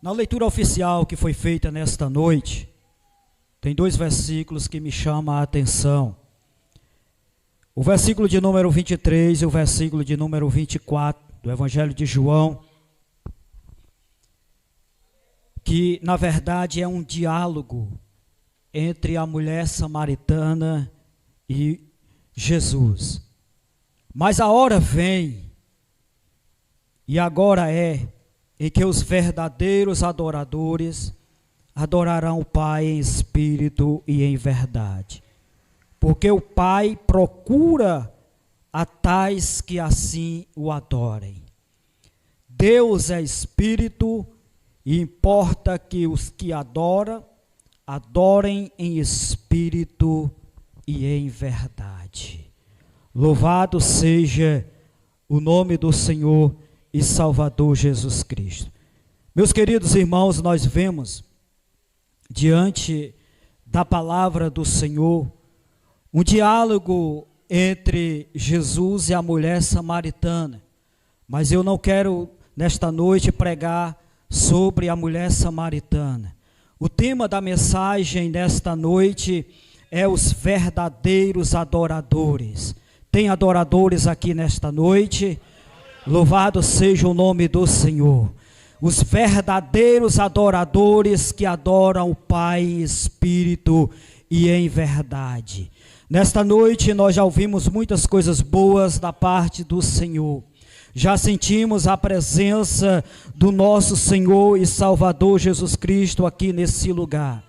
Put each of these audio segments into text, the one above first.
Na leitura oficial que foi feita nesta noite, tem dois versículos que me chamam a atenção. O versículo de número 23 e o versículo de número 24 do Evangelho de João, que na verdade é um diálogo entre a mulher samaritana e Jesus. Mas a hora vem, e agora é, em que os verdadeiros adoradores adorarão o Pai em espírito e em verdade. Porque o Pai procura a tais que assim o adorem. Deus é espírito e importa que os que adoram, adorem em espírito e em verdade. Louvado seja o nome do Senhor e Salvador Jesus Cristo. Meus queridos irmãos, nós vemos diante da palavra do Senhor um diálogo entre Jesus e a mulher samaritana. Mas eu não quero nesta noite pregar sobre a mulher samaritana. O tema da mensagem nesta noite é os verdadeiros adoradores. Tem adoradores aqui nesta noite? Louvado seja o nome do Senhor. Os verdadeiros adoradores que adoram o Pai em espírito e em verdade. Nesta noite nós já ouvimos muitas coisas boas da parte do Senhor. Já sentimos a presença do nosso Senhor e Salvador Jesus Cristo aqui nesse lugar.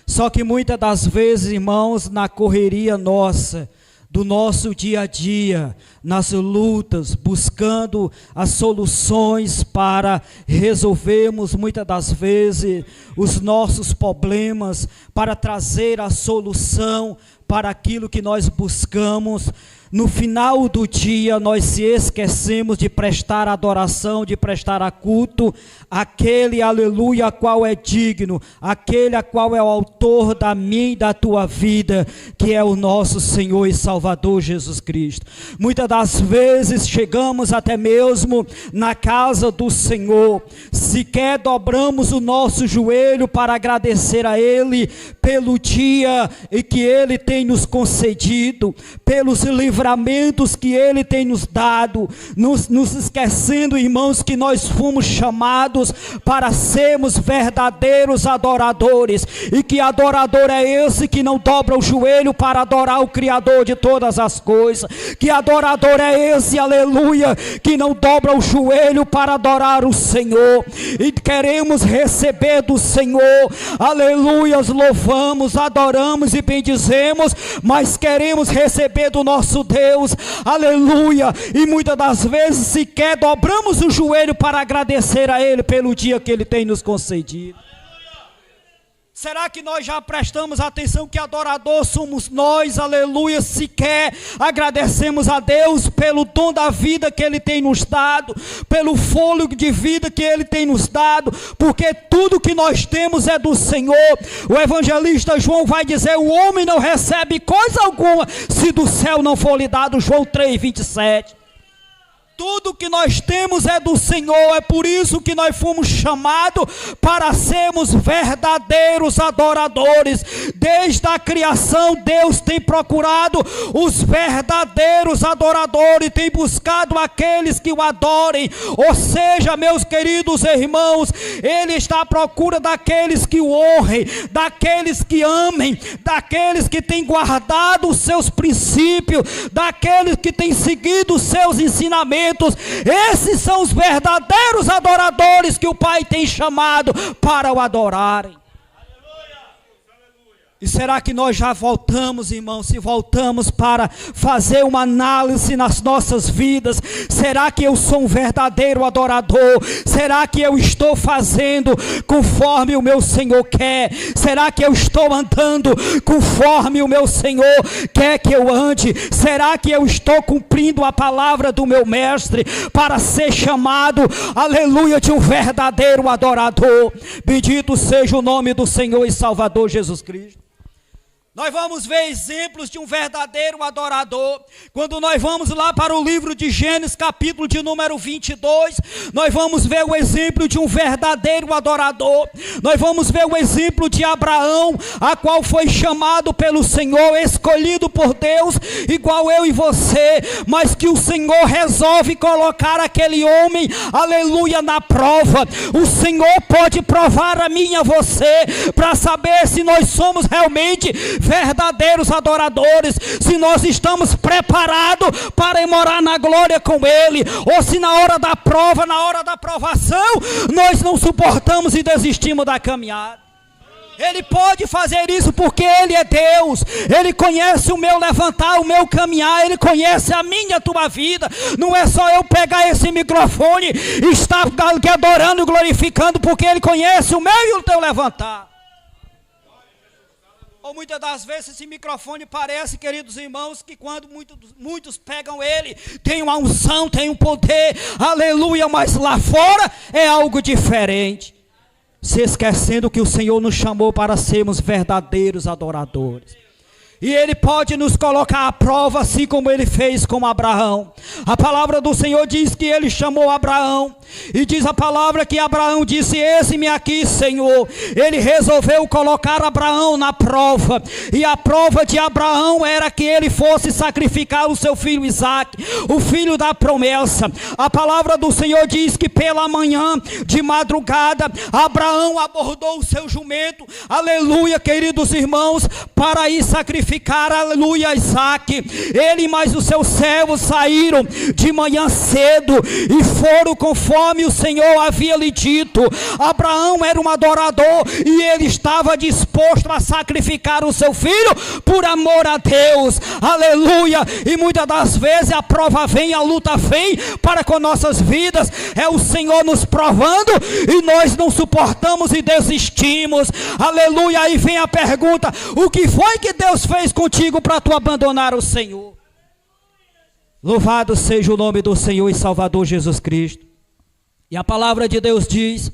Só que muitas das vezes, irmãos, na correria nossa, do nosso dia a dia, nas lutas, buscando as soluções para resolvermos muitas das vezes os nossos problemas, para trazer a solução para aquilo que nós buscamos. No final do dia nós se esquecemos de prestar adoração, de prestar a culto aquele, aleluia, a qual é digno, aquele a qual é o autor da minha e da tua vida, que é o nosso Senhor e Salvador Jesus Cristo. Muitas das vezes chegamos até mesmo na casa do Senhor, sequer dobramos o nosso joelho para agradecer a Ele pelo dia em que Ele tem nos concedido, pelos livramentos que Ele tem nos dado, nos esquecendo, irmãos, que nós fomos chamados para sermos verdadeiros adoradores, e que adorador é esse que não dobra o joelho para adorar o Criador de todas as coisas, que adorador é esse, aleluia, que não dobra o joelho para adorar o Senhor, e queremos receber do Senhor, aleluia, louvamos, adoramos e bendizemos, mas queremos receber do nosso Deus, aleluia, e muitas das vezes sequer dobramos o joelho para agradecer a Ele pelo dia que Ele tem nos concedido. Será que nós já prestamos atenção que adorador somos nós, aleluia, sequer agradecemos a Deus pelo dom da vida que Ele tem nos dado, pelo fôlego de vida que Ele tem nos dado, porque tudo que nós temos é do Senhor. O evangelista João vai dizer: o homem não recebe coisa alguma se do céu não for lhe dado, João 3:27. Tudo que nós temos é do Senhor, é por isso que nós fomos chamados para sermos verdadeiros adoradores. Desde a criação, Deus tem procurado os verdadeiros adoradores, tem buscado aqueles que o adorem. Ou seja, meus queridos irmãos, Ele está à procura daqueles que o honrem, daqueles que amem, daqueles que têm guardado os seus princípios, daqueles que têm seguido os seus ensinamentos. Esses são os verdadeiros adoradores que o Pai tem chamado para o adorarem. E será que nós já voltamos, irmãos, se voltamos para fazer uma análise nas nossas vidas? Será que eu sou um verdadeiro adorador? Será que eu estou fazendo conforme o meu Senhor quer? Será que eu estou andando conforme o meu Senhor quer que eu ande? Será que eu estou cumprindo a palavra do meu mestre para ser chamado, aleluia, de um verdadeiro adorador? Bendito seja o nome do Senhor e Salvador Jesus Cristo. Nós vamos ver exemplos de um verdadeiro adorador. Quando nós vamos lá para o livro de Gênesis, capítulo de número 22, nós vamos ver o exemplo de um verdadeiro adorador. Nós vamos ver o exemplo de Abraão, a qual foi chamado pelo Senhor, escolhido por Deus, igual eu e você, mas que o Senhor resolve colocar aquele homem, aleluia, na prova. O Senhor pode provar a mim e a você, para saber se nós somos realmente verdadeiros adoradores, se nós estamos preparados para morar na glória com Ele, ou se na hora da prova, na hora da provação, nós não suportamos e desistimos da caminhada. Ele pode fazer isso porque Ele é Deus. Ele conhece o meu levantar, o meu caminhar. Ele conhece a minha e a tua vida. Não é só eu pegar esse microfone e estar adorando e glorificando, porque Ele conhece o meu e o teu levantar. Ou muitas das vezes esse microfone parece, queridos irmãos, que quando muitos pegam ele, tem uma unção, tem um poder, aleluia, mas lá fora é algo diferente. Se esquecendo que o Senhor nos chamou para sermos verdadeiros adoradores. E Ele pode nos colocar à prova, assim como Ele fez com Abraão. A palavra do Senhor diz que Ele chamou Abraão. E diz a palavra que Abraão disse: eis-me aqui, Senhor. Ele resolveu colocar Abraão na prova. E a prova de Abraão era que ele fosse sacrificar o seu filho Isaque, o filho da promessa. A palavra do Senhor diz que pela manhã, de madrugada, Abraão abordou o seu jumento, aleluia, queridos irmãos, para ir sacrificar, aleluia, Isaque. Ele e mais os seus servos saíram de manhã cedo e foram conforme o Senhor havia lhe dito. Abraão era um adorador e ele estava disposto a sacrificar o seu filho por amor a Deus, aleluia. E muitas das vezes a prova vem, a luta vem para com nossas vidas, é o Senhor nos provando e nós não suportamos e desistimos, aleluia. Aí vem a pergunta: o que foi que Deus fez contigo para tu abandonar o Senhor? Louvado seja o nome do Senhor e Salvador Jesus Cristo. E a palavra de Deus diz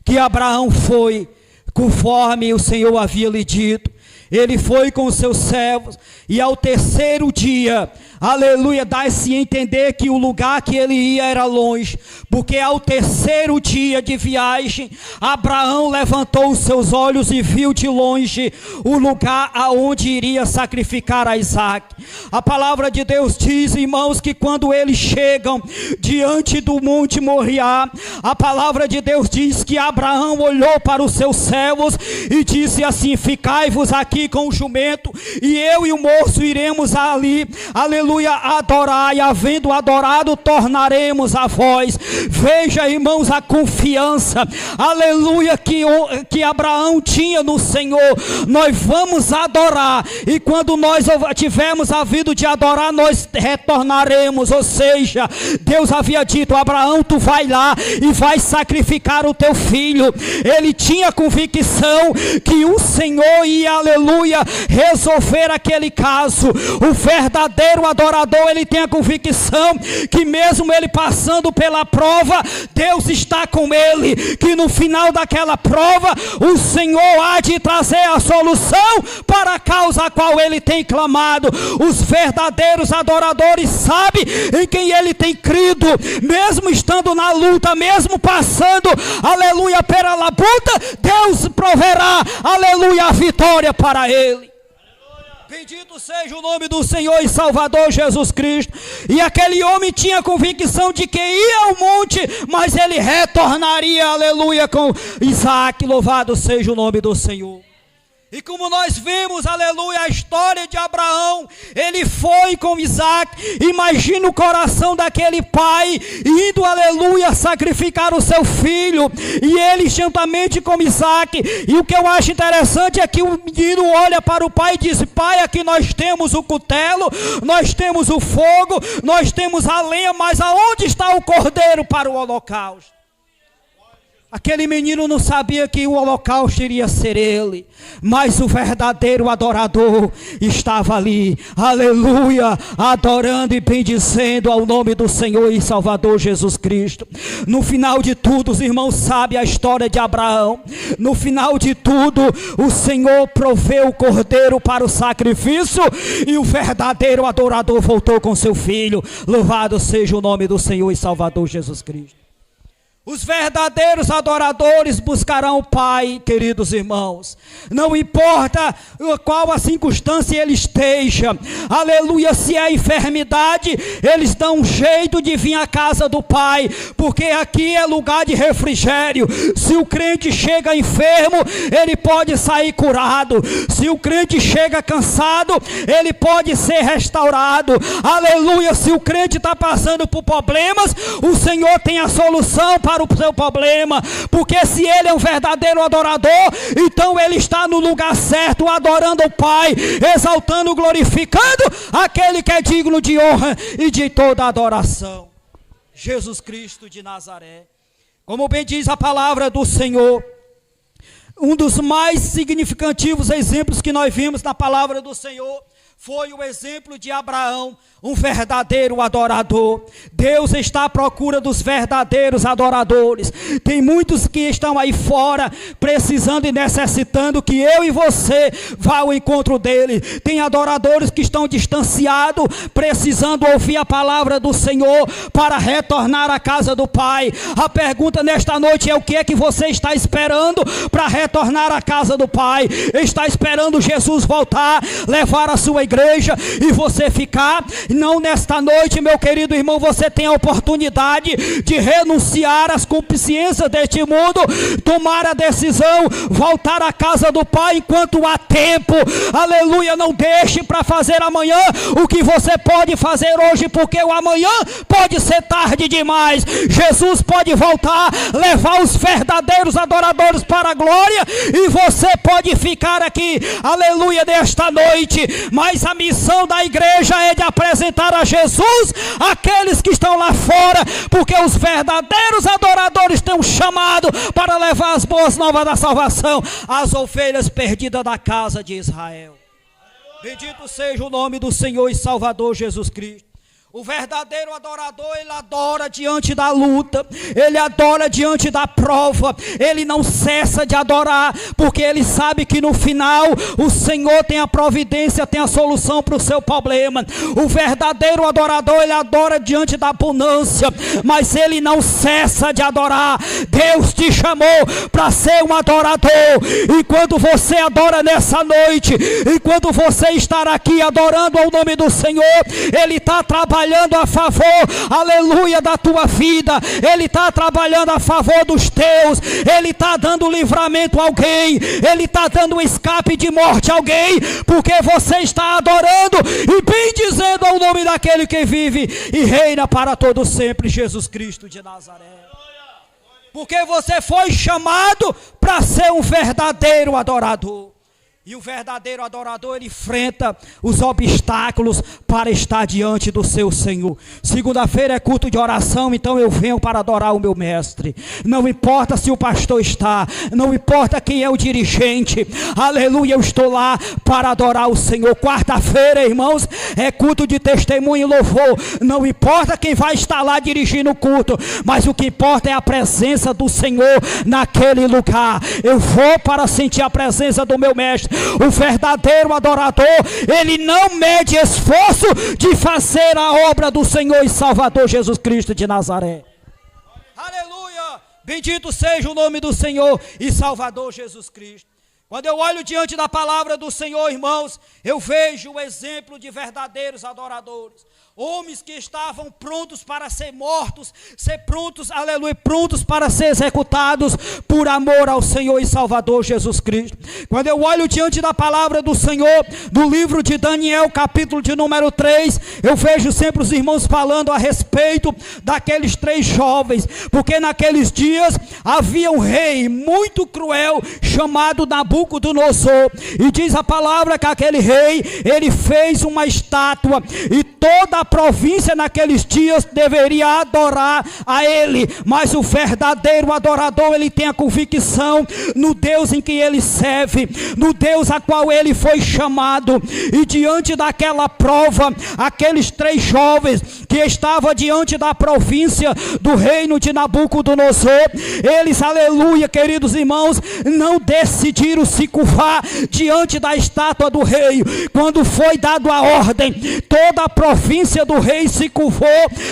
que Abraão foi conforme o Senhor havia lhe dito. Ele foi com os seus servos e ao terceiro dia, aleluia, dá-se a entender que o lugar que ele ia era longe, porque ao terceiro dia de viagem, Abraão levantou os seus olhos e viu de longe o lugar aonde iria sacrificar a Isaque. A palavra de Deus diz, irmãos, que quando eles chegam diante do monte Moriá, a palavra de Deus diz que Abraão olhou para os seus servos e disse assim: ficai-vos aqui com o jumento, e eu e o moço iremos ali, aleluia, adorar, e havendo adorado, tornaremos a vós. Veja, irmãos, a confiança, aleluia, que Abraão tinha no Senhor. Nós vamos adorar, e quando nós tivermos havido de adorar, nós retornaremos. Ou seja, Deus havia dito: Abraão, tu vai lá e vai sacrificar o teu filho. Ele tinha convicção que o Senhor ia, aleluia, resolver aquele caso. O verdadeiro adorador, ele tem a convicção que mesmo ele passando pela prova, Deus está com ele, que no final daquela prova o Senhor há de trazer a solução para a causa a qual ele tem clamado. Os verdadeiros adoradores sabem em quem ele tem crido, mesmo estando na luta, mesmo passando, aleluia, pela labuta, Deus proverá, aleluia, a vitória para ele. Bendito seja o nome do Senhor e Salvador Jesus Cristo. E aquele homem tinha convicção de que ia ao monte, mas ele retornaria, aleluia, com Isaque. Louvado seja o nome do Senhor. E como nós vimos, aleluia, a história de Abraão, ele foi com Isaque. Imagina o coração daquele pai indo, aleluia, sacrificar o seu filho, e ele juntamente com Isaque. E o que eu acho interessante é que o menino olha para o pai e diz: pai, aqui nós temos o cutelo, nós temos o fogo, nós temos a lenha, mas aonde está o cordeiro para o holocausto? Aquele menino não sabia que o holocausto iria ser ele, mas o verdadeiro adorador estava ali, aleluia, adorando e bendizendo ao nome do Senhor e Salvador Jesus Cristo. No final de tudo, os irmãos sabem a história de Abraão. No final de tudo, o Senhor proveu o cordeiro para o sacrifício e o verdadeiro adorador voltou com seu filho. Louvado seja o nome do Senhor e Salvador Jesus Cristo. Os verdadeiros adoradores buscarão o Pai, queridos irmãos. Não importa qual a circunstância ele esteja. Aleluia, se é enfermidade, eles dão um jeito de vir à casa do Pai, porque aqui é lugar de refrigério. Se o crente chega enfermo, ele pode sair curado. Se o crente chega cansado, ele pode ser restaurado. Aleluia, se o crente está passando por problemas, o Senhor tem a solução para o seu problema, porque se ele é um verdadeiro adorador, então ele está no lugar certo, adorando o Pai, exaltando, glorificando aquele que é digno de honra e de toda adoração. Jesus Cristo de Nazaré. Como bem diz a palavra do Senhor, um dos mais significativos exemplos que nós vimos na palavra do Senhor foi o exemplo de Abraão, um verdadeiro adorador. Deus está à procura dos verdadeiros adoradores. Tem muitos que estão aí fora, precisando e necessitando que eu e você vá ao encontro dele. Tem adoradores que estão distanciados, precisando ouvir a palavra do Senhor para retornar à casa do Pai. A pergunta nesta noite é: o que é que você está esperando para retornar à casa do Pai? Está esperando Jesus voltar, levar a sua igreja e você ficar? Não, nesta noite, meu querido irmão, você tem a oportunidade de renunciar às concupiscências deste mundo, tomar a decisão, voltar à casa do Pai enquanto há tempo. Aleluia, não deixe para fazer amanhã o que você pode fazer hoje, porque o amanhã pode ser tarde demais. Jesus pode voltar, levar os verdadeiros adoradores para a glória e você pode ficar aqui, aleluia, nesta noite. Mas a missão da igreja é de apresentar a Jesus aqueles que estão lá fora, porque os verdadeiros adoradores têm um chamado para levar as boas novas da salvação às ovelhas perdidas da casa de Israel. Bendito seja o nome do Senhor e Salvador Jesus Cristo. O verdadeiro adorador, ele adora diante da luta, ele adora diante da prova, ele não cessa de adorar, porque ele sabe que no final o Senhor tem a providência, tem a solução para o seu problema. O verdadeiro adorador, ele adora diante da abundância, mas ele não cessa de adorar. Deus te chamou para ser um adorador, e quando você adora nessa noite, e quando você estar aqui adorando ao nome do Senhor, ele está trabalhando a favor, aleluia, da tua vida. Ele está trabalhando a favor dos teus. Ele está dando livramento a alguém. Ele está dando escape de morte a alguém, porque você está adorando e bendizendo ao nome daquele que vive e reina para todo sempre, Jesus Cristo de Nazaré. Porque você foi chamado para ser um verdadeiro adorador. E o verdadeiro adorador, ele enfrenta os obstáculos para estar diante do seu Senhor. Segunda-feira é culto de oração, então eu venho para adorar o meu mestre. Não importa se o pastor está, não importa quem é o dirigente, aleluia, eu estou lá para adorar o Senhor. Quarta-feira, irmãos, é culto de testemunho e louvor. Não importa quem vai estar lá dirigindo o culto, mas o que importa é a presença do Senhor naquele lugar. Eu vou para sentir a presença do meu mestre. O verdadeiro adorador, ele não mede esforço de fazer a obra do Senhor e Salvador Jesus Cristo de Nazaré. Aleluia! Bendito seja o nome do Senhor e Salvador Jesus Cristo. Quando eu olho diante da palavra do Senhor, irmãos, eu vejo o exemplo de verdadeiros adoradores. Homens que estavam prontos para ser mortos, ser prontos, aleluia, prontos para ser executados por amor ao Senhor e Salvador Jesus Cristo. Quando eu olho diante da palavra do Senhor, do livro de Daniel, capítulo de número 3, eu vejo sempre os irmãos falando a respeito daqueles 3 jovens, porque naqueles dias havia um rei muito cruel chamado Nabucodonosor, e diz a palavra que aquele rei, ele fez uma estátua, e toda a a província naqueles dias deveria adorar a ele, mas o verdadeiro adorador, ele tem a convicção no Deus em que ele serve, no Deus a qual ele foi chamado. E diante daquela prova, aqueles 3 jovens que estavam diante da província do reino de Nabucodonosor, eles, aleluia, queridos irmãos, não decidiram se curvar diante da estátua do rei. Quando foi dado a ordem, toda a província do rei se curvou,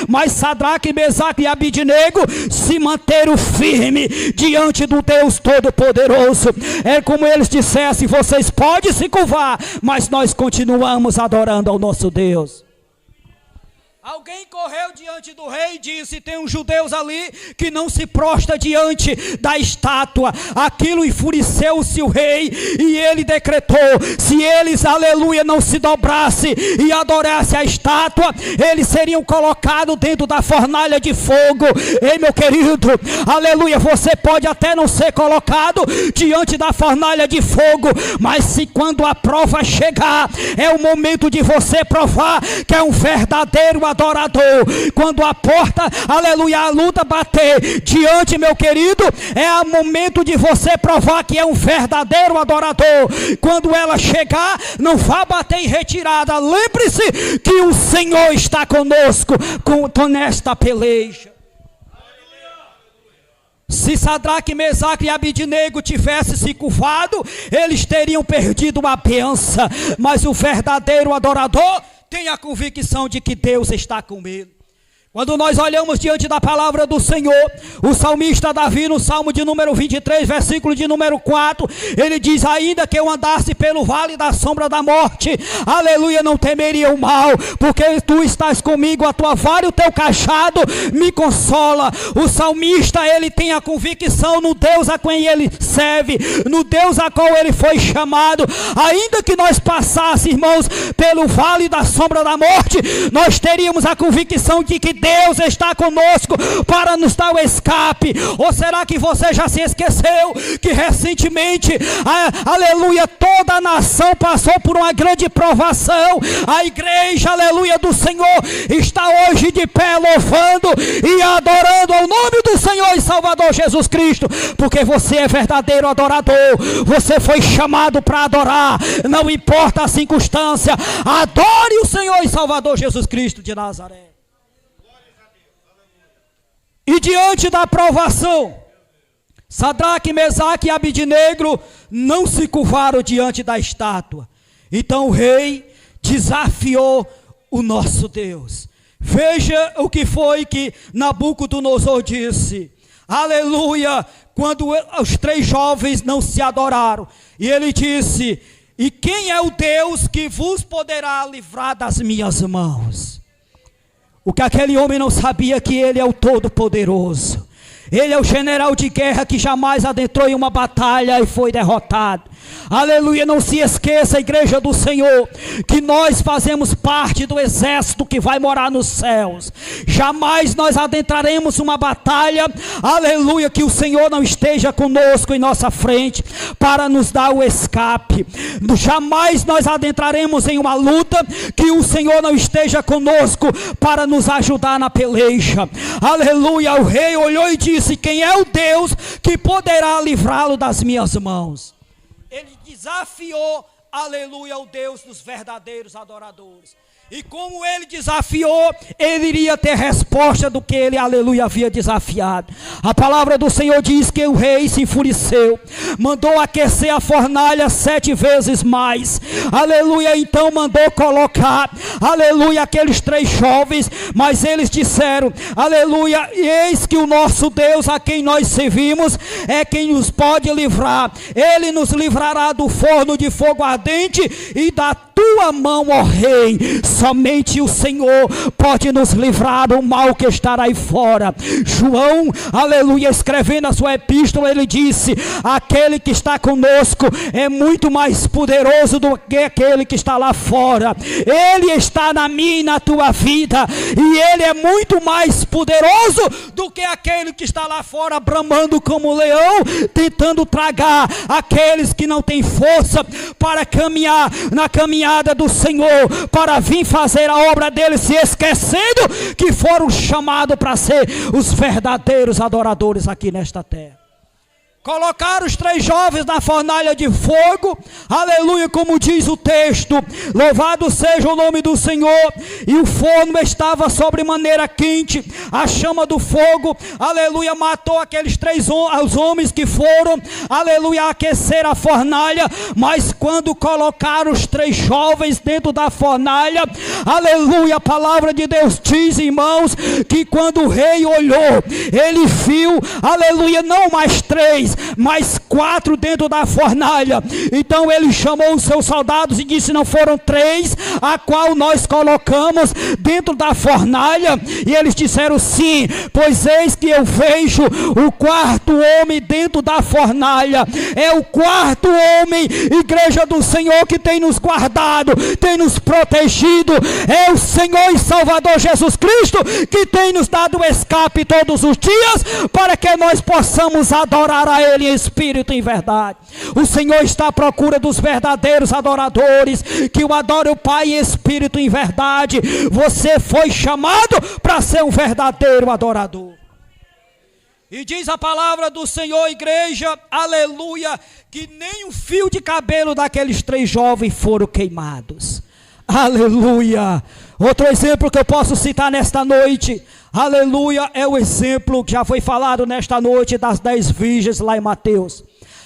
mas Sadraque, Mesaque e Abidnego se manteram firmes diante do Deus Todo-Poderoso. É como eles dissessem: vocês podem se curvar, mas nós continuamos adorando ao nosso Deus. Alguém correu diante do rei e disse: tem uns judeus ali que não se prostra diante da estátua. Aquilo enfureceu-se o rei e ele decretou: se eles, aleluia, não se dobrassem e adorassem a estátua, eles seriam colocados dentro da fornalha de fogo. Ei, meu querido, aleluia, você pode até não ser colocado diante da fornalha de fogo, mas se quando a prova chegar, é o momento de você provar que é um verdadeiro adorador. Quando a porta, aleluia, a luta bater diante, meu querido, é o momento de você provar que é um verdadeiro adorador. Quando ela chegar, não vá bater em retirada. Lembre-se que o Senhor está conosco nesta peleja. Se Sadraque, Mesaque e Abidnego tivessem se curvado, eles teriam perdido a bênção. Mas o verdadeiro adorador tem a convicção de que Deus está com ele. Quando nós olhamos diante da palavra do Senhor, o salmista Davi, no Salmo de número 23, versículo de número 4, ele diz: ainda que eu andasse pelo vale da sombra da morte, aleluia, não temeria o mal, porque tu estás comigo, a tua vara e o teu cajado me consola. O salmista, ele tem a convicção no Deus a quem ele serve, no Deus a qual ele foi chamado. Ainda que nós passássemos, irmãos, pelo vale da sombra da morte, nós teríamos a convicção de que Deus está conosco para nos dar o escape. Ou será que você já se esqueceu que recentemente, aleluia, toda a nação passou por uma grande provação? A igreja, aleluia, do Senhor está hoje de pé louvando e adorando ao nome do Senhor e Salvador Jesus Cristo, porque você é verdadeiro adorador. Você foi chamado para adorar, não importa a circunstância. Adore o Senhor e Salvador Jesus Cristo de Nazaré. E diante da provação, Sadraque, Mesaque e Abidnego não se curvaram diante da estátua. Então o rei desafiou o nosso Deus. Veja o que foi que Nabucodonosor disse. Aleluia! Quando os 3 jovens não se adoraram. E ele disse: e quem é o Deus que vos poderá livrar das minhas mãos? O que aquele homem não sabia, que ele é o Todo-Poderoso. Ele é o general de guerra que jamais adentrou em uma batalha e foi derrotado. Aleluia, não se esqueça, igreja do Senhor, que nós fazemos parte do exército que vai morar nos céus. Jamais nós adentraremos uma batalha, aleluia, que o Senhor não esteja conosco em nossa frente para nos dar o escape. Jamais nós adentraremos em uma luta que o Senhor não esteja conosco para nos ajudar na peleja. Aleluia, o rei olhou e disse: quem é o Deus que poderá livrá-lo das minhas mãos? Ele desafiou, aleluia, o Deus dos verdadeiros adoradores. E como ele desafiou, ele iria ter resposta do que ele, aleluia, havia desafiado. A palavra do Senhor diz que o rei se enfureceu, mandou aquecer a fornalha 7 vezes mais. Aleluia, então mandou colocar, aleluia, aqueles 3 jovens, mas eles disseram, aleluia, eis que o nosso Deus a quem nós servimos é quem nos pode livrar. Ele nos livrará do forno de fogo ardente e da tua mão, ó rei. Somente o Senhor pode nos livrar do mal que está aí fora. João, aleluia, escrevendo a sua epístola, ele disse: aquele que está conosco é muito mais poderoso do que aquele que está lá fora. Ele está na minha e na tua vida, e ele é muito mais poderoso do que aquele que está lá fora, bramando como leão, tentando tragar aqueles que não têm força para caminhar na caminhada do Senhor, para vir fazer a obra dele, se esquecendo que foram chamados para ser os verdadeiros adoradores aqui nesta terra. Colocaram os 3 jovens na fornalha de fogo, aleluia, como diz o texto, louvado seja o nome do Senhor, e o forno estava sobremaneira quente, a chama do fogo, aleluia, matou aqueles 3 os homens que foram, aleluia, aquecer a fornalha, mas quando colocaram os 3 jovens dentro da fornalha, aleluia, a palavra de Deus diz, irmãos, que quando o rei olhou, ele viu, aleluia, não mais 3, mais 4 dentro da fornalha. Então ele chamou os seus soldados e disse: não foram 3 a qual nós colocamos dentro da fornalha? E eles disseram: sim, pois eis que eu vejo o 4º homem dentro da fornalha. É o 4º homem, igreja do Senhor, que tem nos guardado, tem nos protegido. É o Senhor e Salvador Jesus Cristo que tem nos dado escape todos os dias, para que nós possamos adorar a Ele em espírito e em verdade. O Senhor está à procura dos verdadeiros adoradores, que o adorem o Pai em espírito e em verdade. Você foi chamado para ser um verdadeiro adorador. E diz a palavra do Senhor, igreja, aleluia, que nem um fio de cabelo daqueles 3 jovens foram queimados. Aleluia. Outro exemplo que eu posso citar nesta noite, aleluia, é o exemplo que já foi falado nesta noite das 10 virgens lá em Mateus.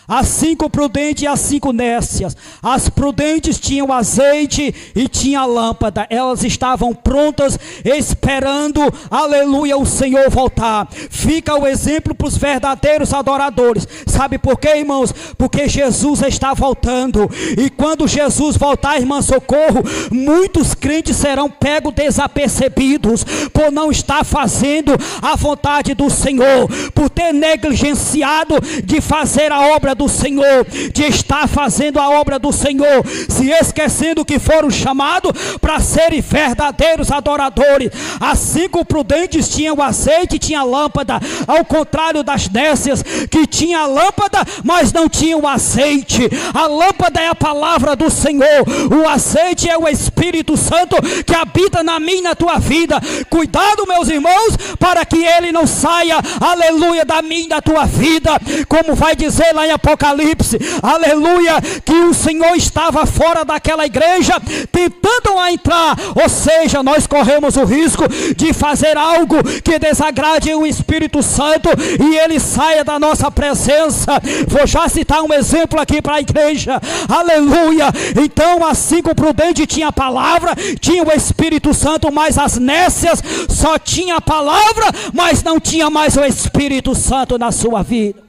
As 5 prudentes e as 5 nécias. As prudentes tinham azeite e tinha lâmpada. Elas estavam prontas, esperando, aleluia, o Senhor voltar. Fica o exemplo para os verdadeiros adoradores. Sabe por quê, irmãos? Porque Jesus está voltando. E quando Jesus voltar, irmã Socorro, muitos crentes serão pegos desapercebidos, por não estar fazendo a vontade do Senhor, por ter negligenciado de fazer a obra do Senhor, de estar fazendo a obra do Senhor, se esquecendo que foram chamados para serem verdadeiros adoradores. As 5 prudentes tinham azeite e tinha lâmpada, ao contrário das nécias, que tinha lâmpada, mas não tinham azeite. A lâmpada é a palavra do Senhor, o azeite é o Espírito Santo que habita na minha e na tua vida. Cuidado, meus irmãos, para que ele não saia, aleluia, da minha e da tua vida, como vai dizer lá em Apocalipse, aleluia, que o Senhor estava fora daquela igreja, tentando a entrar, ou seja, nós corremos o risco de fazer algo que desagrade o Espírito Santo, e ele saia da nossa presença. Vou já citar um exemplo aqui para a igreja, aleluia. Então as 5 prudentes tinham a palavra, tinham o Espírito Santo, mas as nécias só tinham a palavra, mas não tinha mais o Espírito Santo na sua vida.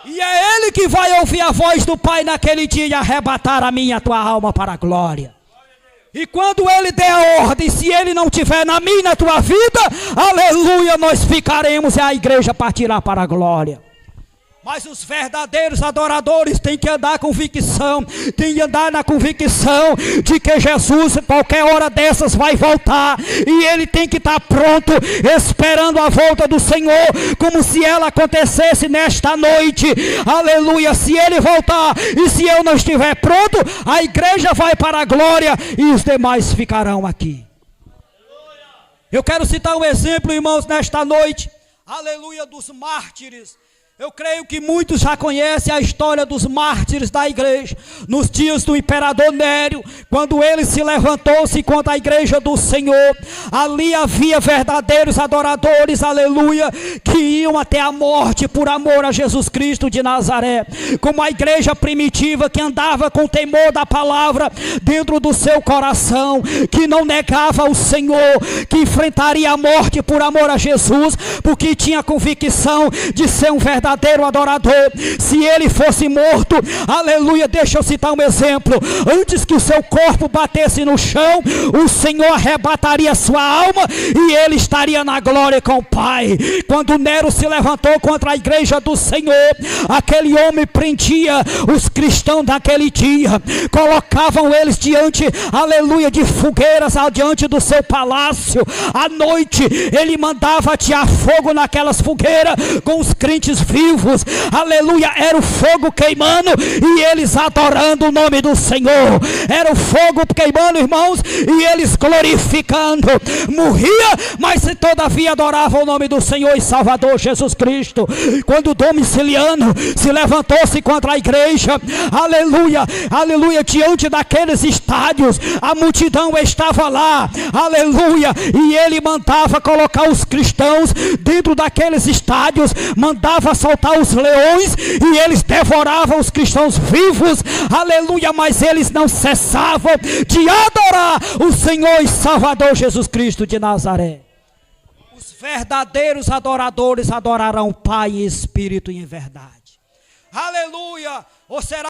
E é Ele que vai ouvir a voz do Pai naquele dia e arrebatar a minha e a tua alma para a glória. E quando Ele der a ordem, se Ele não tiver na minha e na tua vida, aleluia, nós ficaremos e a igreja partirá para a glória. Mas os verdadeiros adoradores têm que andar com convicção, têm que andar na convicção de que Jesus, qualquer hora dessas, vai voltar. E ele tem que estar pronto, esperando a volta do Senhor, como se ela acontecesse nesta noite. Aleluia, se ele voltar e se eu não estiver pronto, a igreja vai para a glória e os demais ficarão aqui. Eu quero citar um exemplo, irmãos, nesta noite, aleluia, dos mártires. Eu creio que muitos já conhecem a história dos mártires da igreja. Nos dias do imperador Nério, quando ele se levantou-se contra a igreja do Senhor, ali havia verdadeiros adoradores, aleluia, que iam até a morte por amor a Jesus Cristo de Nazaré. Como a igreja primitiva que andava com temor da palavra dentro do seu coração, que não negava o Senhor, que enfrentaria a morte por amor a Jesus, porque tinha convicção de ser um verdadeiro adorador. Se ele fosse morto, aleluia, deixa eu citar um exemplo, antes que o seu corpo batesse no chão, o Senhor arrebataria sua alma e ele estaria na glória com o Pai. Quando Nero se levantou contra a igreja do Senhor, aquele homem prendia os cristãos daquele dia, colocavam eles diante, aleluia, de fogueiras diante do seu palácio. À noite ele mandava atear fogo naquelas fogueiras com os crentes vivos, aleluia, era o fogo queimando e eles adorando o nome do Senhor, era o fogo queimando, irmãos, e eles glorificando, morria, mas todavia adoravam o nome do Senhor e Salvador Jesus Cristo. Quando Domiciliano se levantou-se contra a igreja, aleluia, aleluia, diante daqueles estádios, a multidão estava lá, aleluia, e ele mandava colocar os cristãos dentro daqueles estádios, mandava soltar os leões e eles devoravam os cristãos vivos, aleluia, mas eles não cessavam de adorar o Senhor e Salvador Jesus Cristo de Nazaré. Os verdadeiros adoradores adorarão o Pai em espírito e em verdade. Aleluia! Ou será